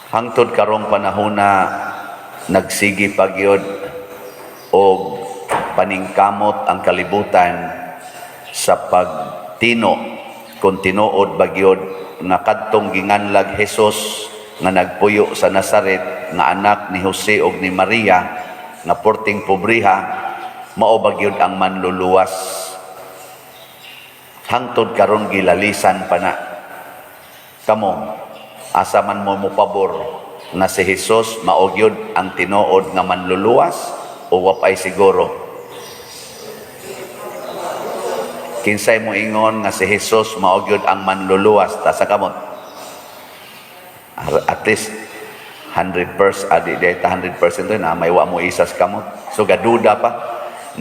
Hangtod karong panahona nagsigi pagyod og paningkamot ang kalibutan sa pagtino kung tinuod bagyod nga kadtong ginganlag Hesus nga nagpuyo sa Nazaret nga anak ni Jose ug ni Maria nga porting pobriha, mao bagyod ang manluluwas. Hangtod karon gilalisan pa na. Kamo, asa man mo mopabor nga si Hesus mao gyud ang tinuod nga manluluwas o wapay siguro? Kinsay mo ingon nga si Hesus mao gyud ang manluluwas ta sa kamot? At least 100%, data 100% rin, may wa mo isas kamot. So gaduda pa,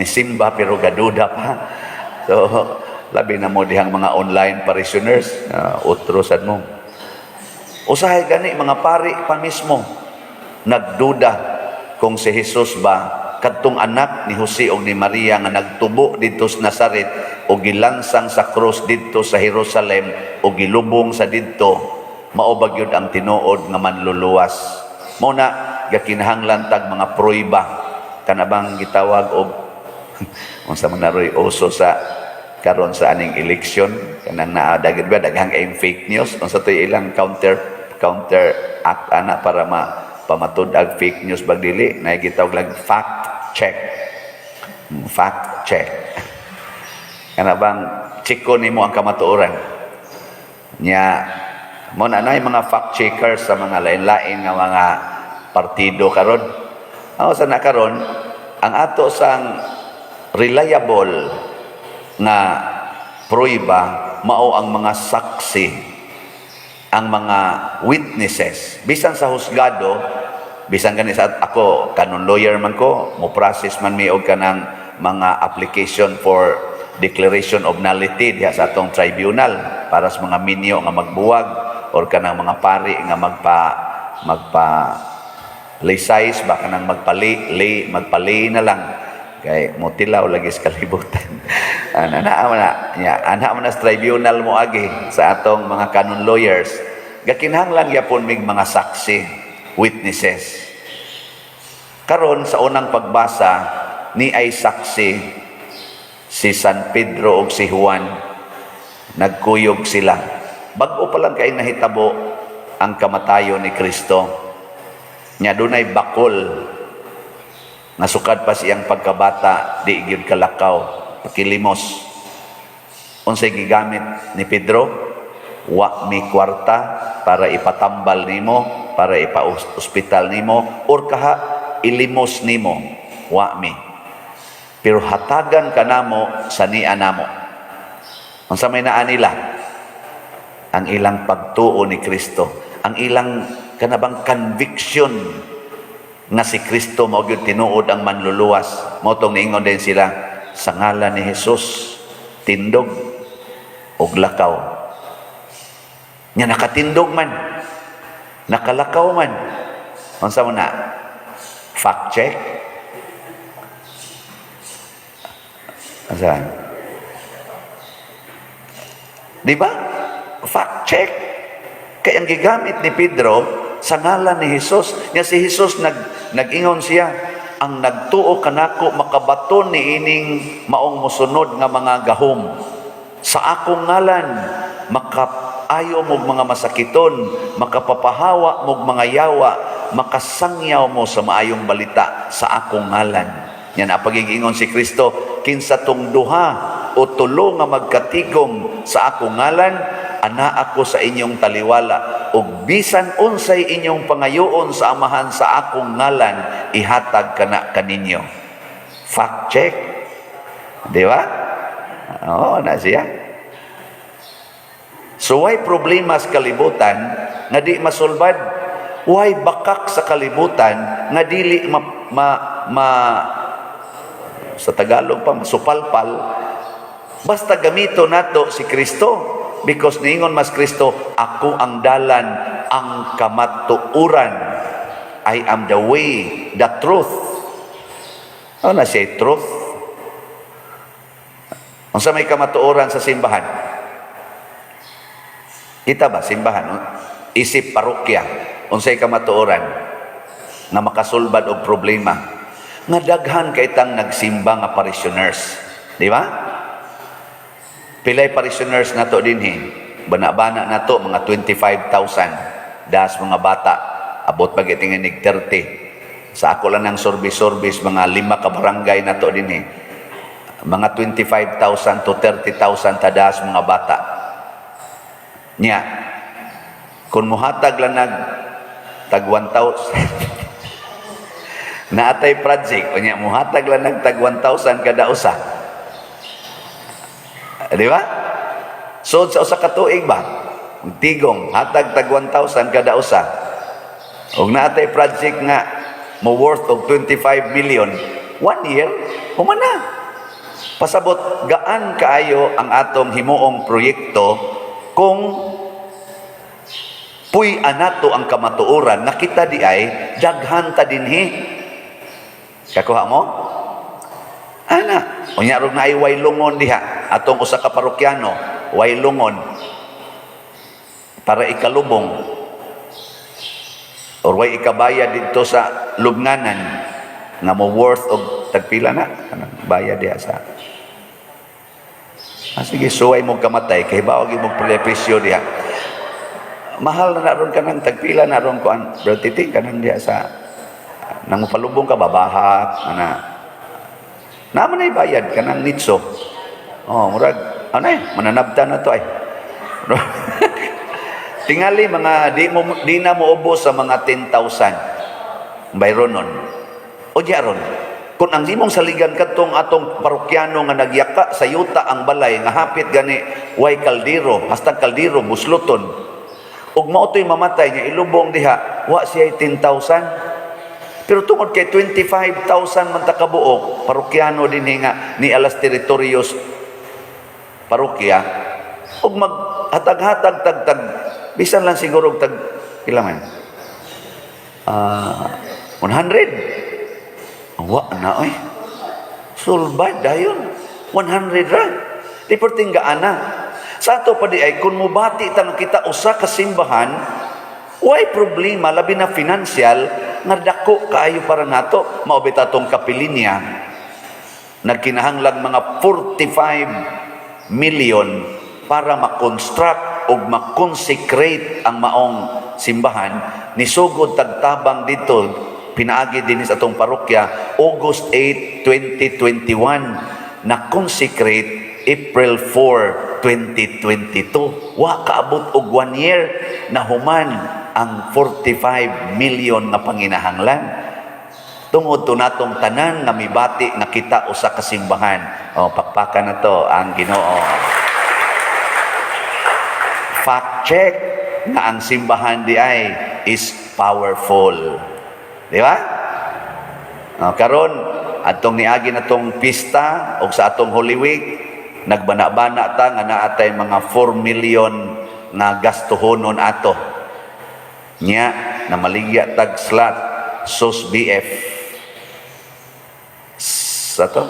ni Simba pero gaduda pa. So labi na mo dihang mga online parishioners, utrosan mo. Usahay gani mga pari pa mismo nagduda kung si Hesus ba kadtong anak ni Jose ug ni Maria nga nagtubo dito sa Nazaret o gilansang sa krus dito sa Jerusalem o gilubong sa didto, mao ba gyud ang tinuod nga manluluwas? Mao na gakinahanglan tag mga prueba kanabang gitawag og unsa man naroy uso sa karon sa aning eleksyon kanang naadagid ba daghang kay fake news, unsa to ilang counter act ana para pamatud ag fake news bagdili na gitawag lang fact check kanabang chiko nimo ang kamatuoran nya. Mo na nay mga fact checkers sa mga lain-lain nga mga partido karon. Sa na karon ang ato sang reliable na prueba mao ang mga saksi, ang mga witnesses. Bisan sa husgado, bisan gani sa ako canon lawyer man ko, mo process man mi og kanang mga application for declaration of nullity diha sa atong tribunal para sa mga minyo nga magbuwag or kanang mga pari nga magpa laysayis ba kanang magpali na lang kay motilaw lagi sa kalibutan. ana man na sa tribunal mo agi sa atong mga canon lawyers, gakinahanglan gyapon mig mga saksi, witnesses. Karon sa unang pagbasa ni ay saksi si San Pedro ug si Juan, nagkuyog sila. Bago pa lang kay nahitabo ang kamatayon ni Kristo. Nya dunay bakol nasukad pa siyang pagkabata, di gyud kalakaw, pakilimos. Unsay gigamit ni Pedro? Wa mi kwarta para ipatambal nimo, para ipa-ospital nimo, or kaha ilimos nimo, wa mi. Pero hatagan kanamo sa niya namo. Unsa may naa nila? Ang ilang pagtuo ni Kristo, ang ilang kanabang conviction na si Kristo mao gyud tinuod ang manluluwas. Mao tong niingon din sila sa ngalan ni Hesus tindog og lakaw. Nya nakatindog man, nakalakaw man. Unsa man na? Fact check. Asa? Di ba? Fact check. Kaya ang gigamit ni Pedro sa ngalan ni Hesus. Nga si Hesus nag-ingon siya, ang nagtuo kanako makabaton ni ining maong musunod nga mga gahom. Sa akong ngalan makaayo mo mga masakiton, makapapahawa mo mga yawa, makasangyaw mo sa maayong balita sa akong ngalan. Yan ang pag-ingon si Kristo, kinsa tong duha o tulo nga magkatigom sa akong ngalan, ana ako sa inyong taliwala, ug bisan unsay inyong pangayoon sa amahan sa akong ngalan, ihatag kana kaninyo. Fact check. Di ba? Oo, na siya. So why problema sa kalibutan nga di masulbad? Why bakak sa kalibutan nga dili sa Tagalog pa masupalpal? Basta gamito nato si Kristo. Because niingon mas Kristo, ako ang dalan, ang kamatuuran. I am the way, the truth. Ano na siya, truth? Kung sa may kamatuoran sa simbahan, kita ba, simbahan, isip parokya, unsay kamatuoran nga makasulbad og problema nga daghan kay tang nagsimba nga parishioners, di ba? Pilay parishioners nato dinhi, bana-bana nato mga 25,000 das mga bata, abot pagitinginig 30. Sa ako lang ng service mga 5 ka barangay nato dinhi, mga 25,000 to 30,000 tadas mga bata. Nya, kung muhatag lang tag 1,000 naatay project, o nya muhatag lang tag 1,000 kada usa. Di ba? So, sa usa ka tuig ba? Tigong, hatag tag 1,000 kada usa. Ug naatay project nga mo worth of 25 million, 1 year, humana. Pasabot gaan kaayo ang atong himuong proyekto kung puy anato ang kamatuoran nakita di ay daghan ta dinhi. Kakuha mo? Ana, unya rog naay way lungon diha atong usa ka parokyano, way lungon para ikalubong or way ikabaya dito sa lubnganan nga mo worth og tagpila na kanang bayad diha sa sige, suway mong kamatay, kay bawag mong prepresyo diha. Mahal na naroon ka ng tagpila, naroon ko ang bertiting ka nang diha sa nang palubong ka, babahat, naman ay bayad ka ng nitso. Oh, murag, mananabta na to ay. Tingali, mga di na mo ubos sa mga 10,000. Bayron nun. O diyaron. Kung ang imong saligan katong atong parokyano nga nagyaka sa yuta ang balay nga hapit gani way kaldero, hasta kaldero busluton. Ug mao toy mamatay nga ilubong diha, wa siya 10,000. Pero tungod kay 25,000 man ta kabuok, parokyano dinhi nga ni alas teritorios parokya, ug maghatag-hatag tagtag bisan lang siguro tag pila man. 100. Wa na oy. Sulbad dayon. 100 ra. Di pertinggaan na. Sa ato pa di ay kung mubati tang kita usa ka simbahan, way problema labi na financial nga dako kaayo para nato. Mao bita tong kapilinya nagkinahanglang mga 45 million para ma-construct o ma-consecrate ang maong simbahan. Nisugod tagtabang dito pinaagi din sa atong parokya August 8, 2021 na consecrate April 4, 2022. Wa kaabot og 1 year na human ang 45 million na panginahanglan. Tungod to natong tanan nga mibati nga kita usa ka simbahan. O pakpakan na to ang Ginoo. Fact check nga ang simbahan di ay is powerful. Di ba? Karon atong niagi natong pista o sa atong Holy Week, nagbana-bana ta nga naatay mga 4 million na gastuhonon ato. Nya na maligya tag slot SOS BF sa to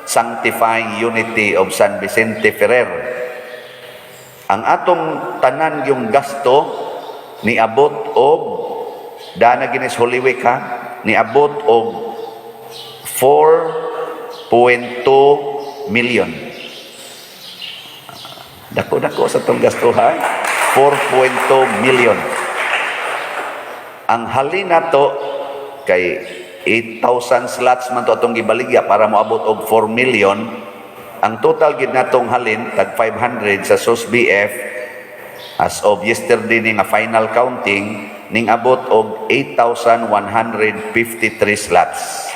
Sanctifying Unity of San Vicente Ferrer. Ang atong tanan yung gasto niabot og dana ginis Holy Week ha, niabot og 4.2 million. Dako-dako sa itong gastuhan, 4.2 million. Ang halin na to, kay 8,000 slots man to itong gibaligya para moabot og 4 million. Ang total gid natong halin, tag 500 sa SOS BF, as of yesterday ni nga final counting, ning abot og 8,153 slots.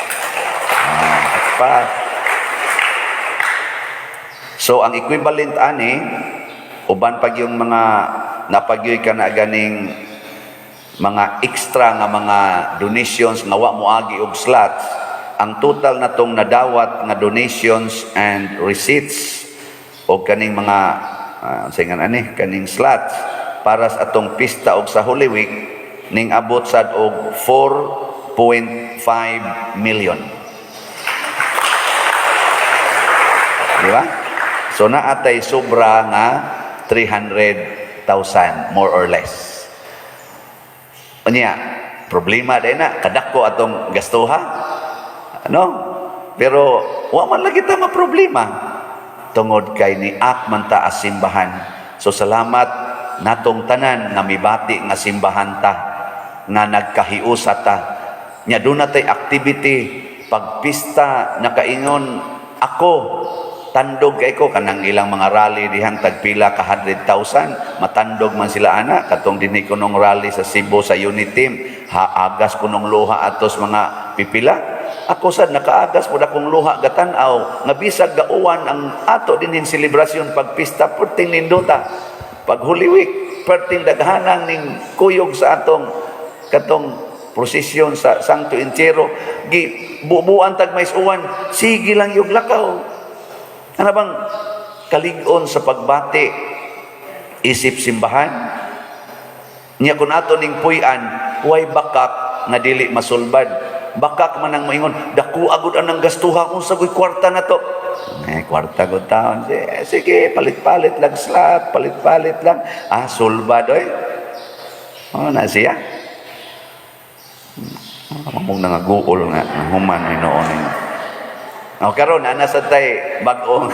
So ang equivalent ani uban pag yung mga napagyoy ka na ganing mga extra nga mga donations nga wa moagi og slots, ang total natong nadawat nga donations and receipts o kaning mga kaning slots para sa atong pista og sa Holy Week ning abot sad og 4.5 million. Di ba? So naatay sobra nga 300,000 more or less. Unya, problema day na kadako atong gastuha. Ano? Pero wa man lagi ta maproblema tungod kay niak man ta as simbahan. So salamat natong tanan nga mibati nga simbahan ta, nga nagkahiusa ta. Nya doon natay activity pagpista nakaingon ako tandog kay ko kanang ilang mga rally dihang tagpila ka 100,000 matandog man sila ana katong dinhi ko nung rally sa Cebu sa unit team haagas ko nung luha atos mga pipila ako sad nakaagas pud akong luha gatan-aw nga bisag gauwan ang ato dinhin selebrasyon pagpista perting nindota pag Holy Week perting daghanang ning kuyog sa atong katong prosesyon sa Santo Entierro gi bubuan tag mais uwan sige lang yung lakaw. Ano bang kalig-on sa pagbati isip simbahan? Nya kun ato ning puy-an, huway bakak nga dili masulbad. Bakak man ang moingon, dako agud anang gastuha unsa goy kwarta na to. Kwarta gud taon. Sige, palit-palit lang slot, palit-palit lang. Sulbad oy. Na siya. Mamong nangaguol nga human ni noon. Karon ana sa tay bag-ong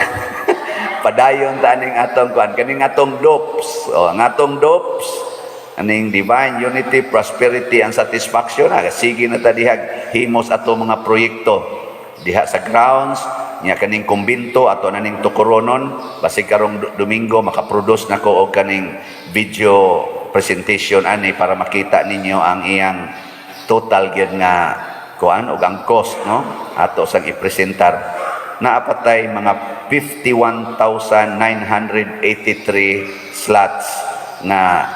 padayon ta ning atong kuan kaning atong DOPS ang atong DOPS aning Divine Unity, Prosperity and Satisfaction sige na ta dihag himos ato mga proyekto diha sa grounds nya kaning kumbinto ato na ning tukoronon basig karong Domingo makaproduce nako og kaning video presentation ani para makita ninyo ang iyang total gyud nga kuan og ang cost no ato sang ipresentar naapatay mga 51,983 slots na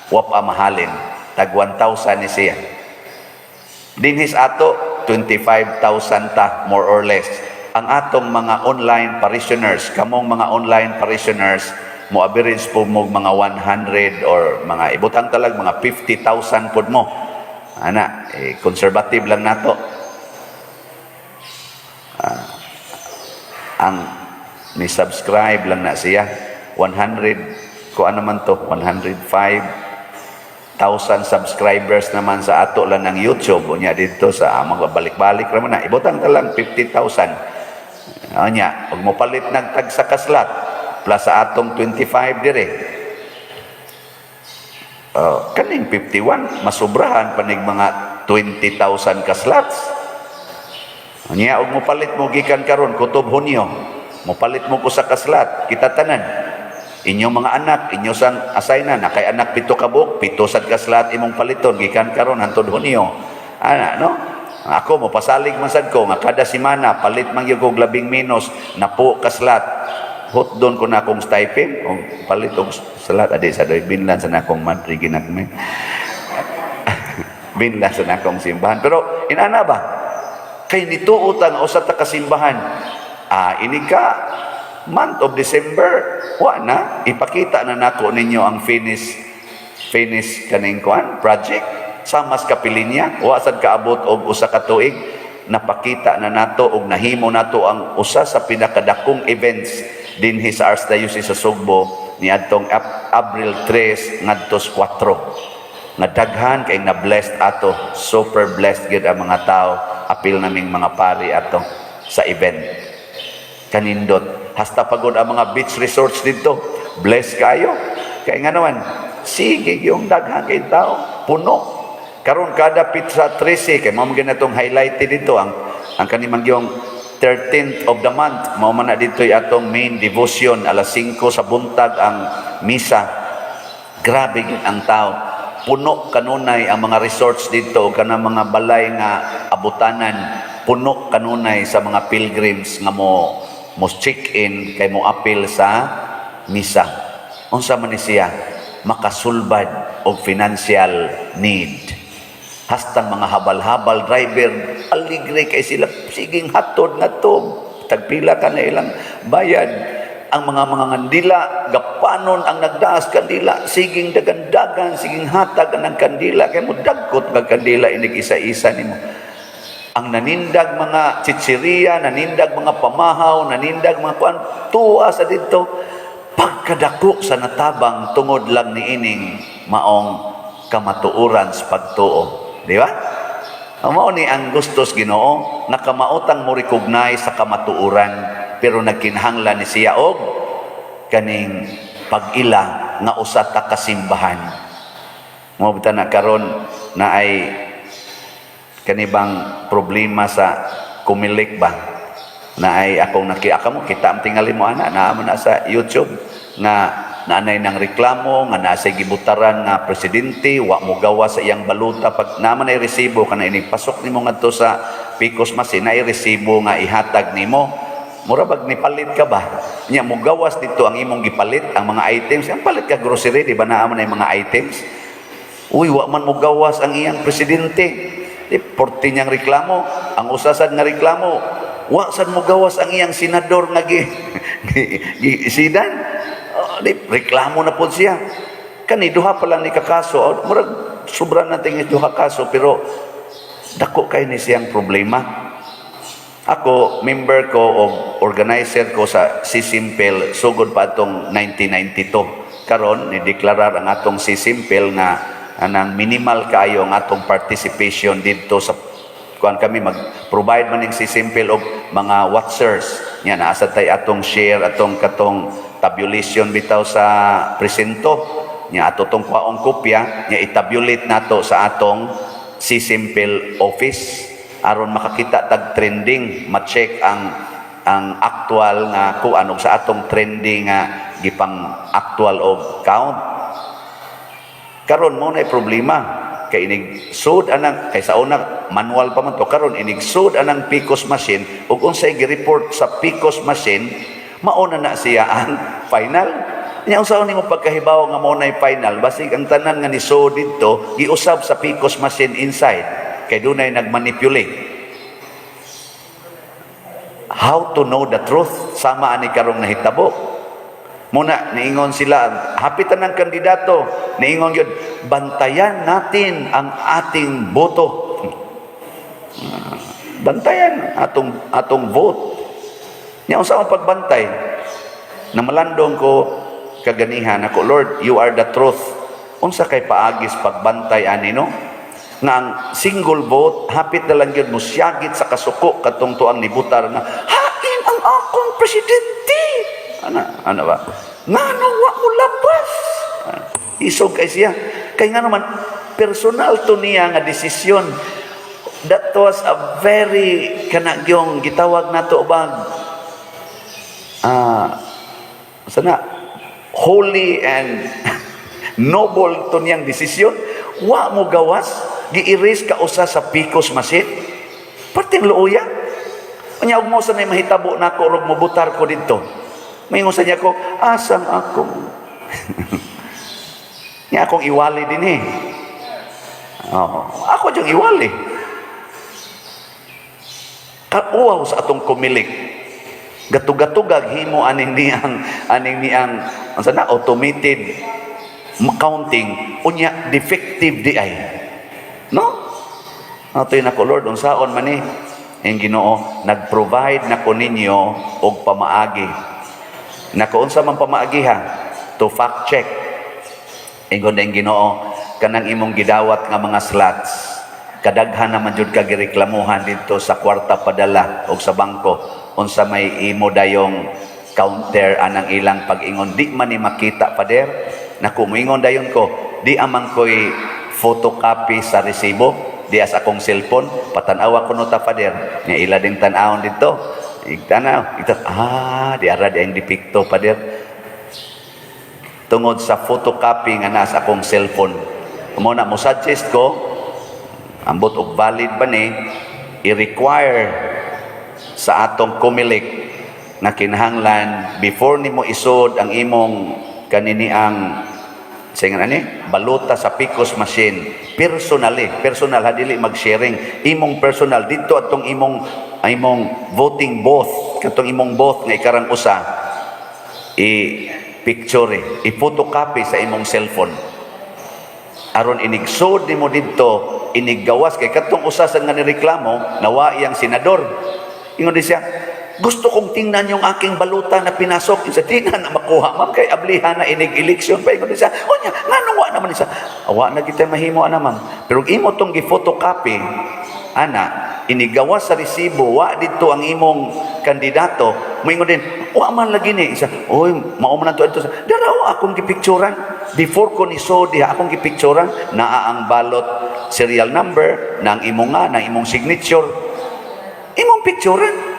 wa pa mahalin tag 1,000 ni siya dinhis ato 25,000 ta more or less ang atong mga online parishioners kamong mga online parishioners mo average po mo mga 100 or mga ibutang talag mga 50,000 pud mo ana conservative lang nato ang ni subscribe lang na siya 100 ko ano man to 105,000 subscribers naman sa ato lang ng YouTube unya dito sa mga balik-balik ra man na ibutang talang 50,000 nya ug mo palit nag tag sa kaslat plus sa atong 25 dire kaning 51 masubrahan panig mga 20,000 ka slots nya og mopalit mo gikan karon kutob Hunyo mopalit mo ko sa kaslat kita tanan inyong mga anak inyo sang assignan na kay anak pito ka buok pito sad kaslat imong paliton gikan karon hantod Hunyo ana no ako mo pasalig man sad ko nga kada semana palit man gyud og labing menos na po kaslat hot doon ko na akong stipend o palit og salat adi sa doy binlan sa nakong monthly ginagmay binlan sa nakong simbahan pero inana ba kay nituot ang usa ta ka simbahan ini ka month of December wa na ipakita na nako ninyo ang finish kaning kuan project sa mas kapilinya wa sad kaabot og usa ka tuig napakita na nato og nahimo nato ang usa sa pinakadakong events dinhi sa Archdiocese sa Sugbo niadtong April 3 ngadtos 4 nga daghan kay na blessed ato super blessed gid ang mga tao apil naming mga pari ato sa event kanindot hasta pagod ang mga beach resorts dito blessed kayo kay nga naman sige yung daghan kay tao puno karon kada pizza 13 kay mao man atong highlighted dito ang kanimang yung 13th of the month mao man na dito'y atong main devotion alas 5 sa buntag ang misa grabe gid ang tao puno kanunay ang mga resorts dito kanang mga balay nga abutanan puno kanunay sa mga pilgrims nga mo check-in kay mo apil sa misa unsa man ni siya makasulbad og financial need hastang mga habal-habal driver aligre kay sila siging hatod na to tagpila ka na ilang bayad ang mga kandila gapanon ang nagdaas kandila siging dagan-dagan siging hatag ng kandila kay mo dagkot ng kandila inig isa-isa nimo ang nanindag mga chichiriya nanindag mga pamahaw nanindag mga kuan tuwa sa dito pagkadako sa natabang tungod lang ni ining maong kamatuoran sa pagtuo. Di ba? Mao ni ang gustos Ginoo, nakamautang mo recognize sa kamatuoran, pero nagkinahanglan ni siya og kaning pag-ila nga usa ta kasimbahan. Mo bitaw na karon na ay kanibang problema sa kumilik ba? Na ay akong nakiaka mo, kita ang tingali mo ana, naman na sa YouTube, nga naanay ng reklamo, nga nasa gibutaran nga presidente, wa mo gawa sa iyang baluta, pag naman ay resibo, kana inipasok nimo ngadto sa Picos Masin, ay resibo nga ihatag nimo, murabag ni palit ka ba? Nya mo gawas dito ang imong gipalit, ang mga items, ang palit ka grocery, di ba naaman ay mga items? Uy, wa man mo gawas ang iyang presidente. Di, 40 niyang reklamo, ang usasad nga reklamo, wa sad mo gawas ang iyang senador nga sidan. Reklamo na po siya. Kani duha pa lang ni kakaso, murag sobra natin yung duha kaso, pero dako kay ni siyang problema. Ako, member ko o organizer ko sa Sisimpel sugod pa atong 1992. Karon ni deklarar ang atong Sisimpel nga anang minimal kayo ang atong participation dito sa kuan kami mag-provide man ning Sisimpel og mga watchers. Nya naasa tay atong share atong katong tabulation bitaw sa presento. Nya ato tong kwaong kopya nya itabulate nato sa atong Sisimpel office aron makakita tag trending, ma-check ang actual nga kuan og sa atong trending nga gipang actual og count. Karon mo na problema kay inig sud anang kay sa una manual pa man to, karon inig sud anang Picos Machine ug unsay gi-report sa Picos Machine mauna na siya ang final. Nya unsaon nimo pagkahibaw nga mao nay final basig ang tanan nga ni sud didto giusab sa Picos Machine inside kay dunay nagmanipulate. How to know the truth? Sama ani karong nahitabo. Muna, niingon sila, hapitan ng kandidato, niingon yun, bantayan natin ang ating boto. Bantayan atong vote. Nya unsa ang pagbantay? Na malandong ko kaganihan ako, Lord, you are the truth. Unsa kay paagis pagbantay ani no? Nga ang single vote, hapit na lang yun, musyagit sa kasuko, katong tuang nibutar na, hain ang akong presidente! Ano ba? Ngano wa mo labas? Isog kay siya. Kay nga naman, personal to niya nga desisyon. That was a very, kanagyong, gitawag na to bang, sana, holy and noble to niyang desisyon. Wa mo gawas, gi-erase ka usa sa Picos Machine. Parting luoya. Anya og mo sa nay mahitabo nako ug mobutar ko didto. Mayingon sa niya ko, asang ako. Niya akong iwali din eh. Ako diyang iwali. Kauaw sa atong kumilik. Gatug-gatugag himo aning niyang sana automated counting unya defective di ay. No? Atoy nako Lord unsaon man ni ang Ginoo nag-provide nako ninyo og pamaagi. Nakaunsa man pamaagiha to fact check. Ingon ang Ginoo kanang imong gidawat nga mga slots. Kadaghan naman jud ka gireklamuhan dito sa kwarta padala o sa bangko. Unsa may imo dayong counter anang ilang pag-ingon di man ni makita pader. Naku moingon dayon ko di amang koy photocopy sa resibo di as akong cellphone patanawa ko no ta pader. Nya ila ding tan-awon dito. Igtanaw, di ara di ang dipikto pa der. Tungod sa photocopy nga nasa akong cellphone. Mo na mo suggest ko, ambot og valid ba ni, i-require sa atong kumilik na kinahanglan before nimo isod ang imong kaniniang singan ani baluta sa Picos Machine personal hadili mag-sharing imong personal dito atong imong voting booth katong imong booth nga ikarang usa i-picture i-photocopy sa imong cellphone aron inigsod nimo didto iniggawas kay katong usa sa nga nireklamo nawa iyang senador ingon di siya gusto kong tingnan yung aking baluta na pinasok. Isa, di na makuha, ma'am, kay ablihan na inig-eleksyon pa. Ingon siya, o niya, nga nung wa naman siya. Awa na kita mahimo, ana, ma'am. Pero imo tong gi-photocopy, ana, inigawa sa resibo, wa dito ang imong kandidato, moingon din, wa man lagi ni. Isa, oy, mao man to ito. Daraw akong gipicturan. Before ko ni so diha akong gipicturan, naa ang balot serial number nang imong nga, nang imong signature. Imong picturan.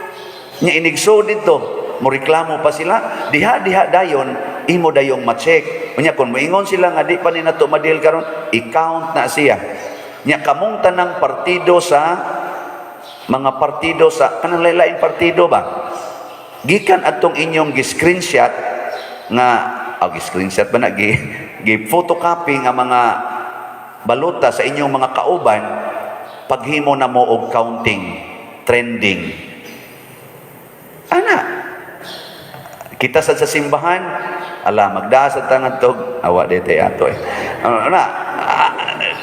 Nya inigso dito, mo reklamo pa sila, diha dayon, imo dayong ma-check. Unya kun moingon sila nga di pa ni nato madil karon, i-count na siya. Nya kamong tanang partido sa mga partido sa kanang lain-lain partido ba? Gikan atong inyong gi-screenshot nga gi-screenshot ba na gi-photocopy nga mga baluta sa inyong mga kauban, paghimo na mo og counting, trending. Ana, kita sa simbahan, ala magdasa tangan tog, awa dete ato eh.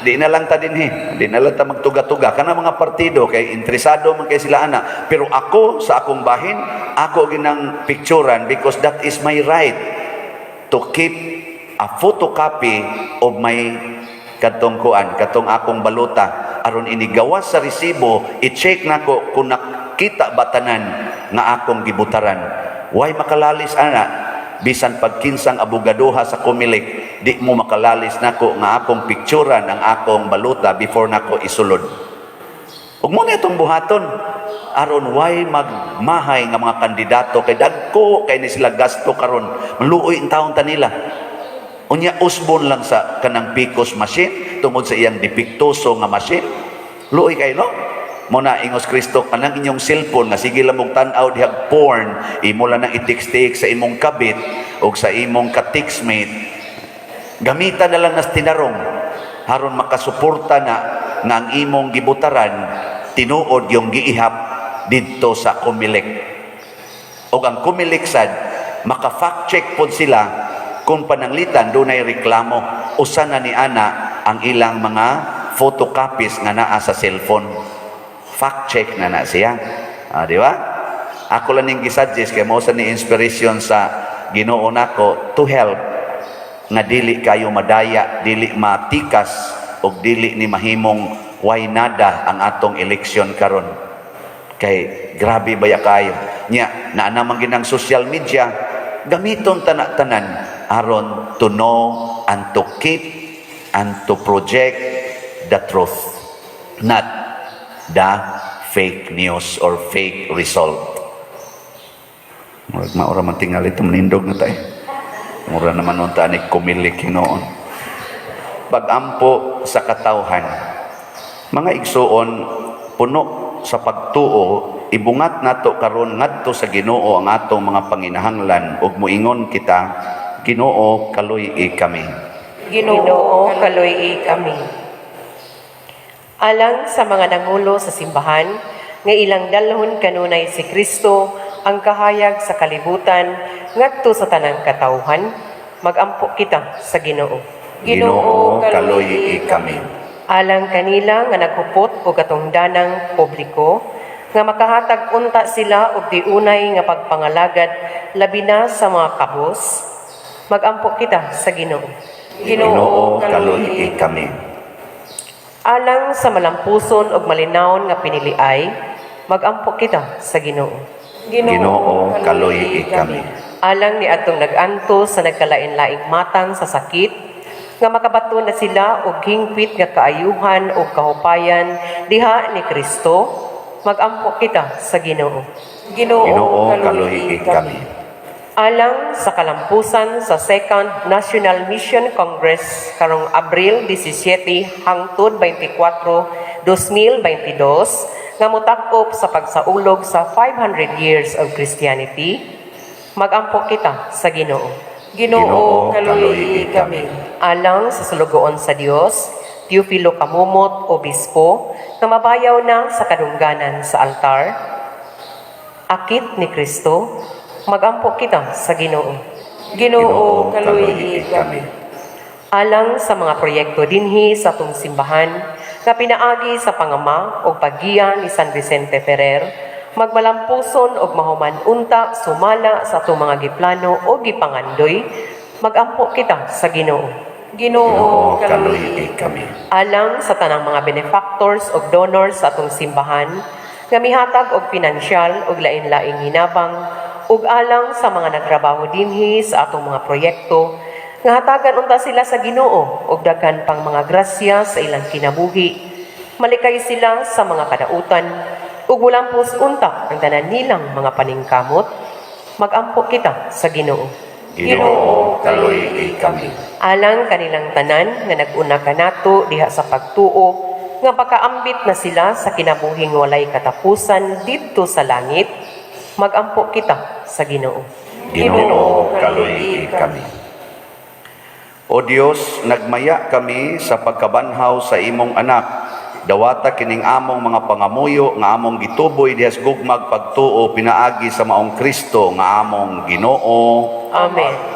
Di na lang ta dinhi, di na lang ta magtuga-tuga kana mga partido kay interesado man kay sila ana. Pero ako sa akong bahin, ako ginang picturean because that is my right to keep a photocopy of my katong akong baluta aron inigawas sa resibo, i-check nako kung nakita ba tanan nga akong gibutaran. Why makalalis ana? Bisan pagkinsang abogadoha sa Comelec, di mo makalalis nako nga akong picturean ang akong baluta before nako isulod. Ug mo na itong buhaton aron why magmahay nga mga kandidato kay dagko kay ni sila gasto karon maluoy ang taon ta nila. Unya usbon lang sa kanang PCOS machine tungod sa iyang depiktoso nga machine. Luoy kay no? Muna ingos Kristo kanang inyong cellphone nga sige lang mong tan-aw diha porn, imo lang nang i-text sa imong kabit o sa imong ka-textmate. Gamitan na lang nas tinarong haron makasuporta na nga ang imong gibutaran tinuod yung giihap didto sa Comelec. O ang Comelec sad maka-fact check pod sila kung pananglitan dunay reklamo usa na ni ana ang ilang mga photocopies nga naa sa cellphone. Fact check na siya. Di ba? Ako lang ning gisuggest kay mo sa ni inspiration sa Ginoo nako to help nga dili kayo madaya, dili matikas og dili ni mahimong way nada ang atong eleksyon karon. Kay grabe baya kayo. Nya naa namang ginang social media gamiton tanan aron to know and to keep and to project the truth, not the fake news or fake result. Maura man tingali ito manindog na tayo. Mura naman nun ta ni Comelec hinoon. Pag-ampo sa katawhan, mga igsuon, puno sa pagtuo, ibungat nato karon ngadto sa Ginoo ang atong mga panginahanglan ug muingon kita, Ginoo kaluy-i kami. Ginoo kaluy-i kami. Alang sa mga nangulo sa simbahan, nga ilang dalhon kanunay si Kristo ang kahayag sa kalibutan ngadto sa tanang katawhan, magampo kita sa Ginoo. Ginoo kaluy-i kami. Alang kanila nga naghupot og katungdanang publiko, nga makahatag unta sila og diunay nga pagpangalagad labi na sa mga kabos, magampo kita sa Ginoo. Ginoo kaluy-i kami. Alang sa malampuson ug malinawon nga piniliay, magampo kita sa Ginoo. Ginoo kaluy-i kami. Alang ni atong naganto sa nagkalain-laing matang sa sakit, nga makabaton na sila og hingpit nga kaayuhan ug kahupayan diha ni Kristo, magampo kita sa Ginoo. Ginoo kaluy-i kami. Alang sa kalampusan sa Second National Mission Congress karong Abril 17 hangtod 24, 2022 nga motak-op sa pagsaulog sa 500 years of Christianity, magampo kita sa Ginoo. Ginoo kaluy-i kami. Alang sa sulugoon sa Dios, Teofilo Kamumot, Obispo, nga mabayaw na sa kadungganan sa altar, akit ni Kristo, magampo kita sa Ginoo. Ginoo kaluy-i kami. Alang sa mga proyekto dinhi sa atong simbahan nga pinaagi sa pangama o paggiya ni San Vicente Ferrer, magmalampuson og mahuman unta sumala sa atong mga giplano o gipangandoy, magampo kita sa Ginoo. Ginoo, kaluhi kami. Alang sa tanang mga benefactors o donors sa atong simbahan, nga mihatag og pinansyal og lain-laing hinabang, ug alang sa mga nagtrabaho dinhi sa atong mga proyekto, nga hatagan unta sila sa Ginoo og daghan pang mga grasya sa ilang kinabuhi. Malikay sila sa mga kadautan, ug walampos unta ang tanan nilang mga paningkamot, magampo kita sa Ginoo. Ginoo, kaluhi kami. Alang kanilang tanan nga nag-una kanato diha sa pagtuo, nga pakaambit na sila sa kinabuhing walay katapusan didto sa langit, magampo kita sa Ginoo. Ginoo, kaluhi kami. O Dios, nagmaya kami sa pagkabanhaw sa imong anak. Dawata kining among mga pangamuyo nga among gituboy dihas gugmag pagtuo pinaagi sa maong Kristo nga among Ginoo. Amen.